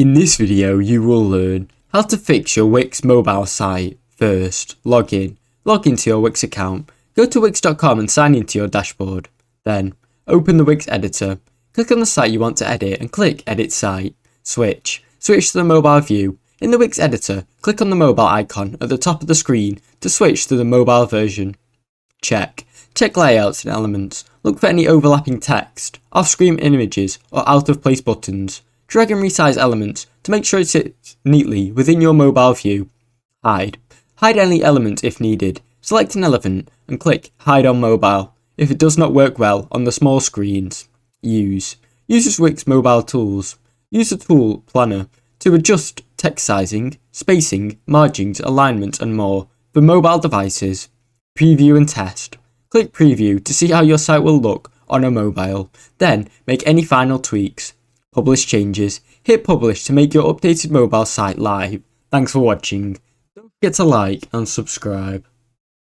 In this video, you will learn how to fix your Wix mobile site. First, log in. Log into your Wix account. Go to wix.com and sign into your dashboard. Then, open the Wix editor. Click on the site you want to edit and click Edit Site. Switch to the mobile view. In the Wix editor, click on the mobile icon at the top of the screen to switch to the mobile version. Check layouts and elements. Look for any overlapping text, off-screen images, or out-of-place buttons. Drag and resize elements to make sure it sits neatly within your mobile view. Hide any element if needed. Select an element and click Hide on Mobile if it does not work well on the small screens. Use Wix mobile tools. Use the tool planner to adjust text sizing, spacing, margins, alignment and more for mobile devices. Preview and test. Click Preview to see how your site will look on a mobile. Then make any final tweaks. Publish changes. Hit Publish to make your updated mobile site live. Thanks for watching. Don't forget to like and subscribe.